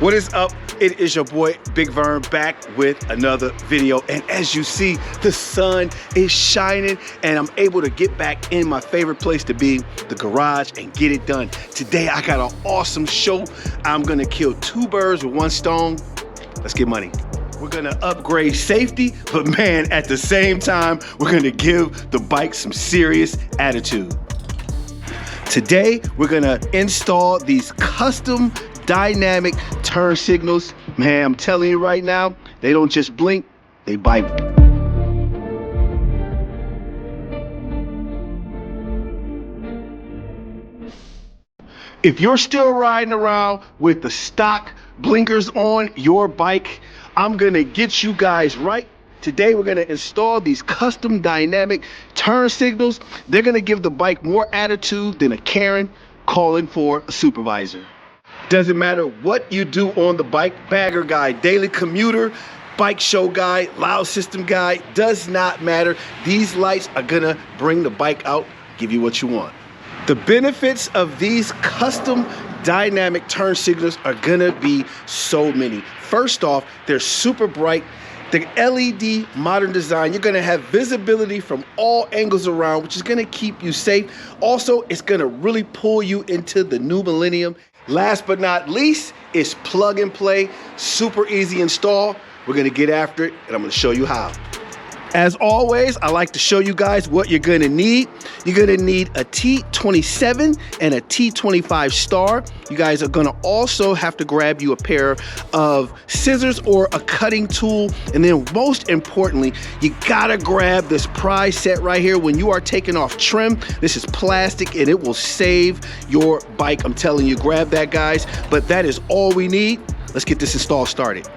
What is up? It is your boy Big Vern back with another video, and as you see, the sun is shining and I'm able to get back in my favorite place to be, the garage, and get it done. Today I got an awesome show. I'm gonna kill two birds with one stone. Let's get money. We're gonna upgrade safety, but man, at the same time, we're gonna give the bike some serious attitude. Today, we're gonna install these custom dynamic turn signals. Man, I'm telling you right now, they don't just blink, they bite. If you're still riding around with the stock blinkers on your bike, I'm gonna get you guys right. Today we're gonna install these custom dynamic turn signals. They're gonna give the bike more attitude than a Karen calling for a supervisor. Doesn't matter what you do on the bike, bagger guy, daily commuter, bike show guy, loud system guy, does not matter. These lights are gonna bring the bike out, give you what you want. The benefits of these custom dynamic turn signals are gonna be so many. First off, they're super bright. The LED modern design, you're gonna have visibility from all angles around, which is gonna keep you safe. Also, it's gonna really pull you into the new millennium. Last but not least, it's plug and play, super easy install. We're gonna get after it, and I'm gonna show you how. As always, I like to show you guys what you're gonna need. You're gonna need a T27 and a T25 star. You guys are gonna also have to grab you a pair of scissors or a cutting tool. And then most importantly, you gotta grab this pry set right here when you are taking off trim. This is plastic and it will save your bike. I'm telling you, grab that, guys. But that is all we need. Let's get this install started.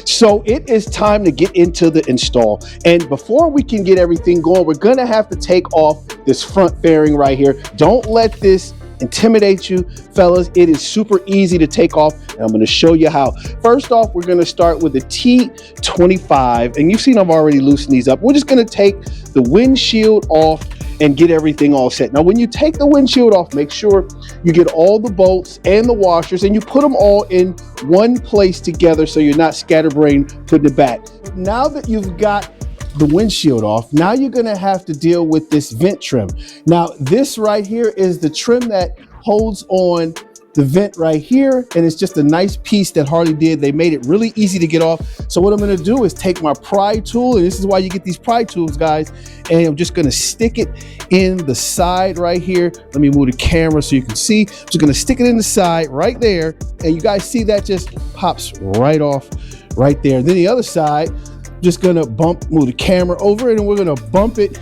So it is time to get into the install. And before we can get everything going, we're gonna have to take off this front fairing right here. Don't let this intimidate you, fellas. It is super easy to take off, and I'm gonna show you how. First off, we're gonna start with the T25, and you've seen I've already loosened these up. We're just gonna take the windshield off and get everything all set. Now, when you take the windshield off, make sure you get all the bolts and the washers and you put them all in one place together so you're not scatterbrained putting it back. Now that you've got the windshield off, now you're gonna have to deal with this vent trim. Now, this right here is the trim that holds on the vent right here, and it's just a nice piece that Harley did. They made it really easy to get off. So what I'm gonna do is take my pry tool, and this is why you get these pry tools, guys, and I'm just gonna stick it in the side right here. Let me move the camera so you can see. I'm just gonna stick it in the side right there, and you guys see that just pops right off right there. Then the other side, just gonna move the camera over it, and we're gonna bump it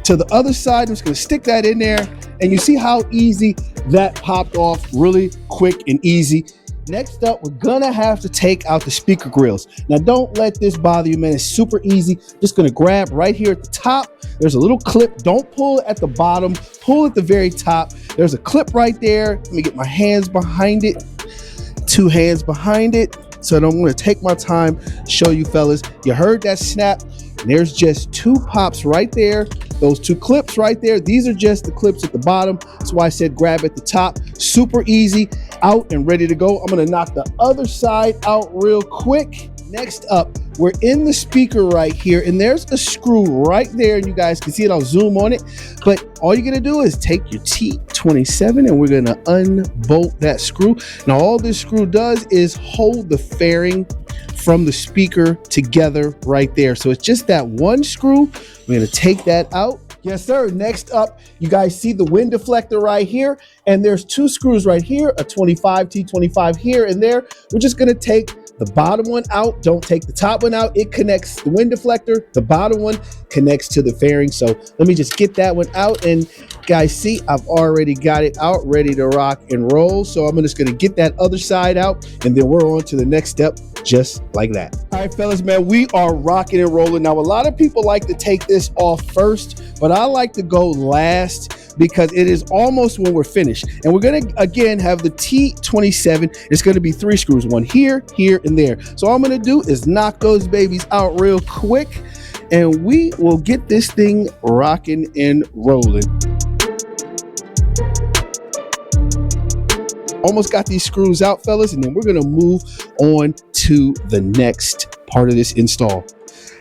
to the other side. I'm just gonna stick that in there, and you see how easy that popped off, really quick and easy. Next up, we're gonna have to take out the speaker grills. Now, don't let this bother you, man. It's super easy. Just gonna grab right here at the top. There's a little clip. Don't pull at the bottom, pull at the very top. There's a clip right there. Let me get my hands behind it, two hands behind it. So I'm gonna take my time, show you fellas. You heard that snap. And there's just two pops right there. Those two clips right there, these are just the clips at the bottom. That's why I said grab at the top. Super easy, out and ready to go. I'm gonna knock the other side out real quick. Next up, we're in the speaker right here, and there's a screw right there, and you guys can see it. I'll zoom on it. But all you're gonna do is take your T27 and we're gonna unbolt that screw. Now, all this screw does is hold the fairing from the speaker together right there. So it's just that one screw. We're gonna take that out. Yes, sir. Next up, you guys see the wind deflector right here, and there's two screws right here, a 25, T25 here and there. We're just gonna take the bottom one out. Don't take the top one out. It connects the wind deflector. The bottom one connects to the fairing. So let me just get that one out, and guys, see, I've already got it out, ready to rock and roll. So I'm just gonna get that other side out, and then we're on to the next step, just like that. All right, fellas, man, we are rocking and rolling. Now, a lot of people like to take this off first, but I like to go last because it is almost when we're finished. And we're gonna, again, have the T27. It's gonna be three screws, one here, here, and there. So all I'm gonna do is knock those babies out real quick, and we will get this thing rocking and rolling. Almost got these screws out, fellas, and then we're gonna move on to the next part of this install.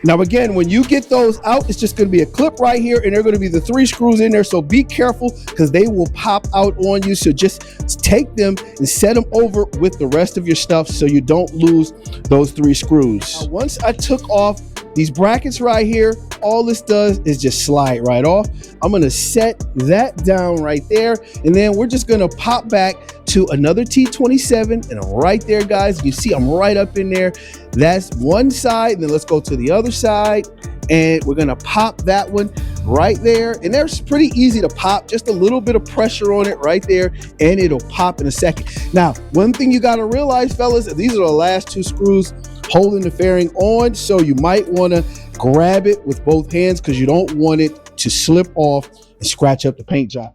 Now again, when you get those out, it's just gonna be a clip right here, and they're gonna be the 3 screws in there, so be careful because they will pop out on you. So just take them and set them over with the rest of your stuff so you don't lose those 3 screws. Now, once I took off these brackets right here, all this does is just slide right off. I'm gonna set that down right there, and then we're just gonna pop back to another T27, and I'm right there, guys. You see I'm right up in there. That's one side, and then let's go to the other side, and we're gonna pop that one right there. And there's pretty easy to pop, just a little bit of pressure on it right there, and it'll pop in a second. Now, one thing you gotta realize, fellas, these are the last 2 screws holding the fairing on, so you might wanna grab it with both hands because you don't want it to slip off and scratch up the paint job.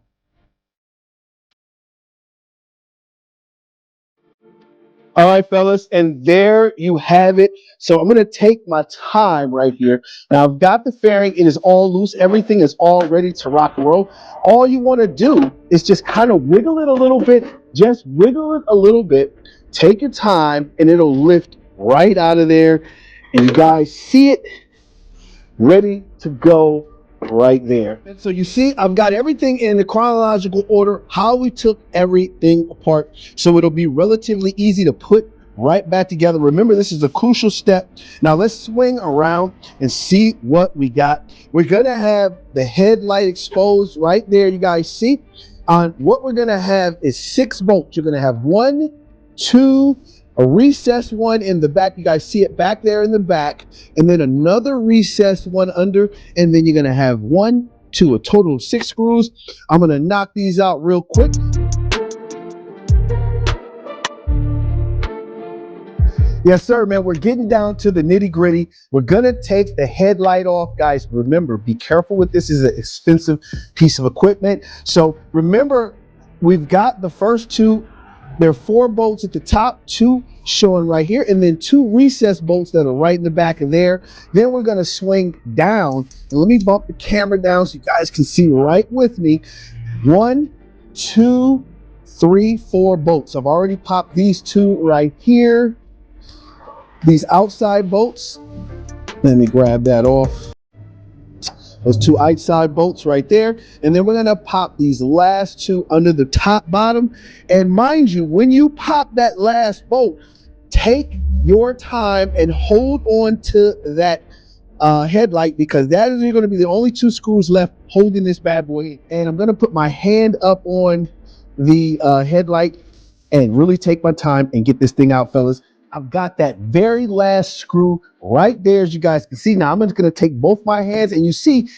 All right, fellas, and there you have it. So I'm gonna take my time right here. Now I've got the fairing, it is all loose, everything is all ready to rock and roll. All you wanna do is just kind of wiggle it a little bit, just wiggle it a little bit, take your time, and it'll lift right out of there. And you guys see it, ready to go right there. And so you see, I've got everything in the chronological order, how we took everything apart. So it'll be relatively easy to put right back together. Remember, this is a crucial step. Now let's swing around and see what we got. We're gonna have the headlight exposed right there. You guys see, what we're gonna have is 6 bolts. You're gonna have 1, 2, a recessed one in the back. You guys see it back there in the back, and then another recessed one under, and then you're gonna have 1, 2, a total of 6 screws. I'm gonna knock these out real quick. Yes, sir, man. We're getting down to the nitty gritty. We're gonna take the headlight off, guys. Remember, be careful with this. This is an expensive piece of equipment. So remember, we've got the first 2. There are 4 bolts at the top, 2 showing right here, and then 2 recessed bolts that are right in the back of there. Then we're gonna swing down, and let me bump the camera down so you guys can see right with me. 1, 2, 3, 4 bolts. I've already popped these 2 right here. These outside bolts, let me grab that off. Those 2 outside bolts right there. And then we're gonna pop these last 2 under the top bottom. And mind you, when you pop that last bolt, take your time and hold on to that headlight, because that is gonna be the only 2 screws left holding this bad boy. And I'm gonna put my hand up on the headlight and really take my time and get this thing out, fellas. I've got that very last screw right there, as you guys can see. Now I'm just gonna take both my hands, and you see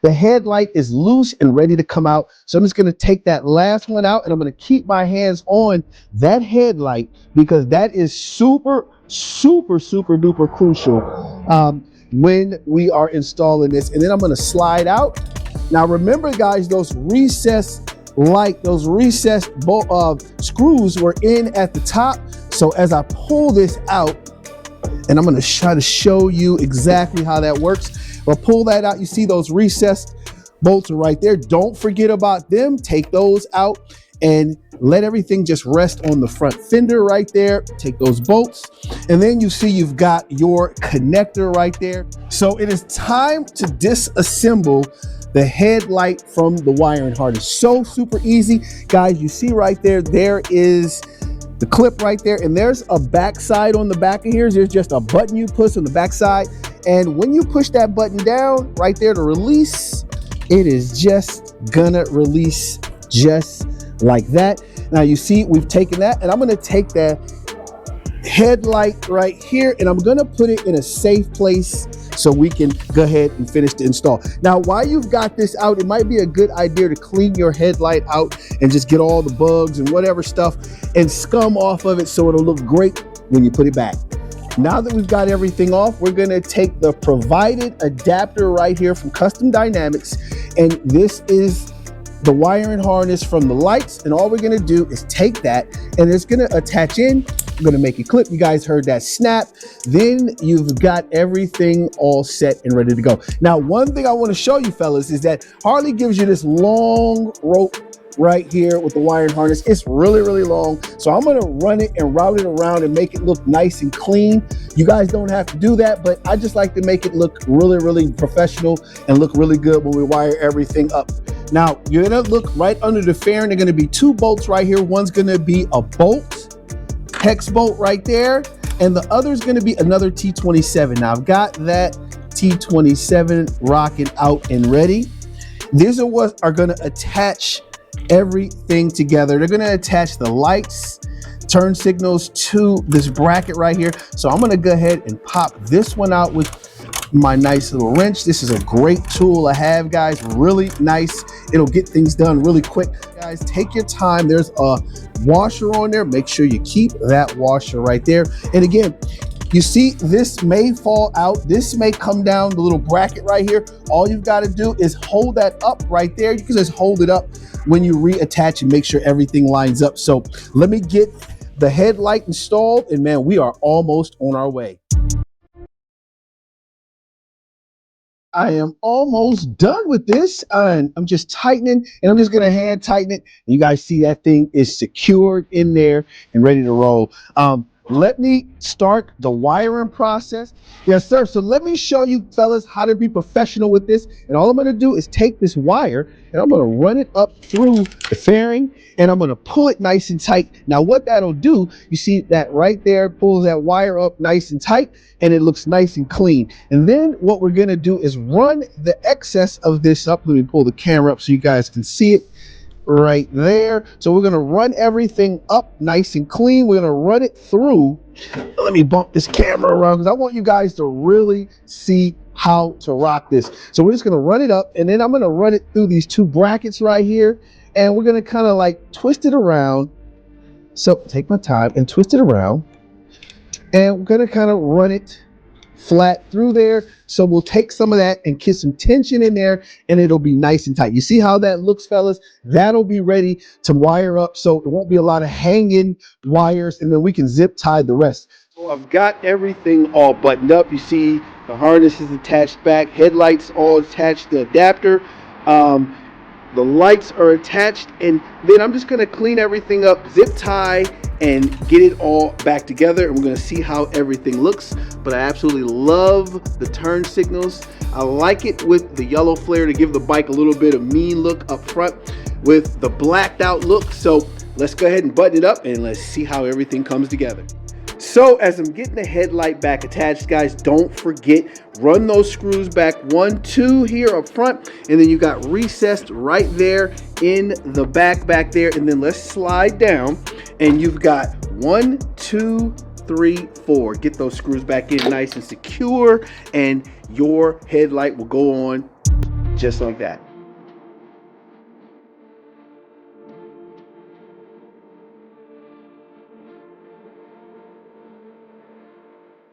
the headlight is loose and ready to come out. So I'm just gonna take that last one out, and I'm gonna keep my hands on that headlight because that is super, super, super duper crucial when we are installing this. And then I'm gonna slide out. Now remember, guys, those recessed screws were in at the top. So as I pull this out, and I'm gonna try to show you exactly how that works. If I pull that out, you see those recessed bolts are right there. Don't forget about them. Take those out and let everything just rest on the front fender right there. Take those bolts, and then you see you've got your connector right there. So it is time to disassemble the headlight from the wiring harness. So super easy, guys. You see right there, there is the clip right there, and there's a back side on the back of here. There's just a button you push on the back side, and when you push that button down right there to release, it is just gonna release just like that. Now you see we've taken that, and I'm gonna take that headlight right here, and I'm gonna put it in a safe place so we can go ahead and finish the install. Now, while you've got this out, it might be a good idea to clean your headlight out and just get all the bugs and whatever stuff and scum off of it so it'll look great when you put it back. Now that we've got everything off, we're gonna take the provided adapter right here from Custom Dynamics, and this is the wiring harness from the lights, and all we're gonna do is take that, and it's gonna attach in. I'm gonna make it clip. You guys heard that snap. Then you've got everything all set and ready to go. Now, one thing I wanna show you, fellas, is that Harley gives you this long rope right here with the wiring harness. It's really long. So I'm gonna run it and route it around and make it look nice and clean. You guys don't have to do that, but I just like to make it look really professional and look really good when we wire everything up. Now, you're gonna look right under the fairing. There are gonna be 2 bolts right here. One's gonna be a bolt, hex bolt right there, and the other is gonna be another T27. Now, I've got that T27 rocking out and ready. These are what are gonna attach everything together. They're gonna attach the lights, turn signals to this bracket right here. So I'm gonna go ahead and pop this one out with my nice little wrench. This is a great tool to have, guys. Really nice. It'll get things done really quick. Guys, take your time. There's a washer on there. Make sure you keep that washer right there. And again, you see, this may fall out. This may come down the little bracket right here. All you've got to do is hold that up right there. You can just hold it up when you reattach and make sure everything lines up. So let me get the headlight installed, and man, we are almost on our way. I am almost done with this, and I'm just tightening, and I'm just gonna hand tighten it. And you guys see that thing is secured in there and ready to roll. Let me start the wiring process. Yes, sir. So let me show you fellas how to be professional with this. And all I'm gonna do is take this wire and I'm gonna run it up through the fairing and I'm gonna pull it nice and tight. Now what that'll do, you see that right there, pulls that wire up nice and tight and it looks nice and clean. And then what we're gonna do is run the excess of this up. Let me pull the camera up so you guys can see it right there. So we're going to run everything up nice and clean. We're going to run it through. Let me bump this camera around because I want you guys to really see how to rock this. So we're just going to run it up and then I'm going to run it through these 2 brackets right here and we're going to kind of like twist it around. So take my time and twist it around and we're going to kind of run it flat through there. So we'll take some of that and get some tension in there and it'll be nice and tight. You see how that looks, fellas? That'll be ready to wire up so it won't be a lot of hanging wires and then we can zip tie the rest. So I've got everything all buttoned up. You see the harness is attached back, headlights all attached, the adapter, the lights are attached, and then I'm just gonna clean everything up, zip tie, and get it all back together. And we're gonna see how everything looks. But I absolutely love the turn signals. I like it with the yellow flare to give the bike a little bit of mean look up front with the blacked out look. So let's go ahead and button it up and let's see how everything comes together. So as I'm getting the headlight back attached, guys, don't forget, run those screws back 1, 2 here up front, and then you got recessed right there in the back there, and then let's slide down, and you've got 1, 2, 3, 4. Get those screws back in nice and secure, and your headlight will go on just like that.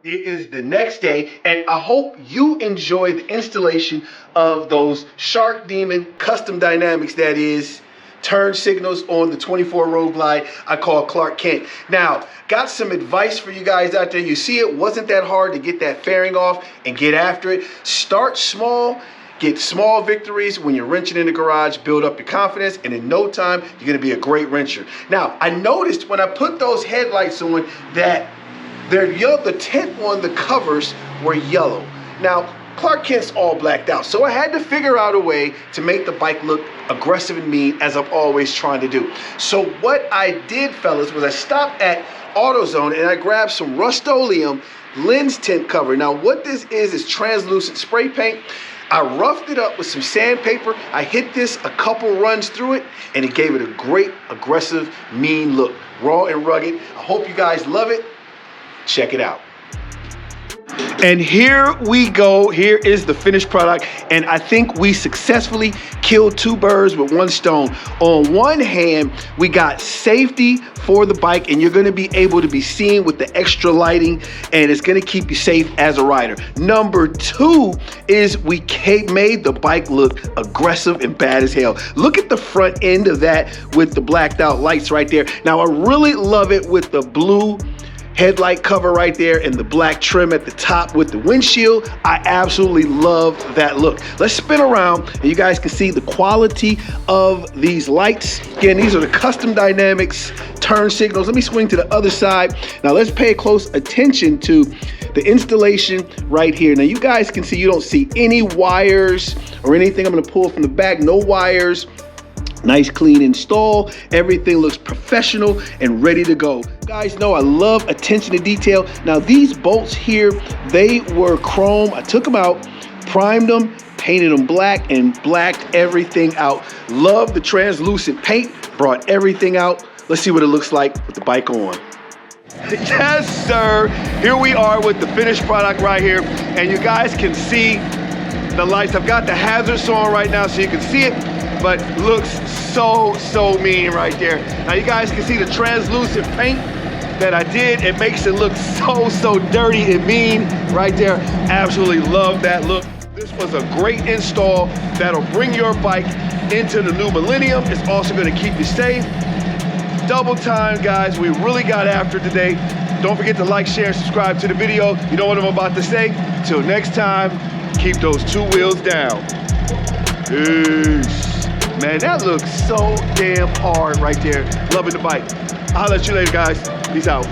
It is the next day, and I hope you enjoy the installation of those Shark Demon custom dynamics, that is, turn signals on the 24 Road Glide I call Clark Kent. Now, got some advice for you guys out there. You see, it wasn't that hard to get that fairing off and get after it. Start small. Get small victories when you're wrenching in the garage, build up your confidence, and in no time, you're gonna be a great wrencher. Now, I noticed when I put those headlights on that they're yellow, the tint on the covers were yellow. Now, Clark Kent's all blacked out, so I had to figure out a way to make the bike look aggressive and mean, as I'm always trying to do. So what I did, fellas, was I stopped at AutoZone and I grabbed some Rust-Oleum lens tint cover. Now, what this is translucent spray paint. I roughed it up with some sandpaper. I hit this a couple runs through it, and it gave it a great, aggressive, mean look. Raw and rugged. I hope you guys love it. Check it out. And here we go. Here is the finished product. And I think we successfully killed 2 birds with 1 stone. On one hand, we got safety for the bike, and you're going to be able to be seen with the extra lighting, and it's going to keep you safe as a rider. Number 2 is we made the bike look aggressive and bad as hell. Look at the front end of that with the blacked out lights right there. Now, I really love it with the blue headlight cover right there and the black trim at the top with the windshield. I absolutely love that look. Let's spin around and you guys can see the quality of these lights. Again, these are the Custom Dynamics turn signals. Let me swing to the other side. Now let's pay close attention to the installation right here. Now you guys can see you don't see any wires or anything. I'm gonna pull from the back, no wires. Nice clean install. Everything looks professional and ready to go. You guys know I love attention to detail. Now these bolts here, they were chrome. I took them out, primed them, painted them black, and blacked everything out. Love the translucent paint, brought everything out. Let's see what it looks like with the bike on. Yes, sir. Here we are with the finished product right here. And you guys can see the lights. I've got the hazards on right now so you can see it, but looks so mean right there. Now you guys can see the translucent paint that I did. It makes it look so dirty and mean right there. Absolutely love that look. This was a great install that'll bring your bike into the new millennium. It's also gonna keep you safe. Double time, guys. We really got after it today. Don't forget to like, share, and subscribe to the video. You know what I'm about to say? Till next time, keep those two wheels down. Peace. Man, that looks so damn hard right there. Loving the bike. I'll let you later, guys. Peace out.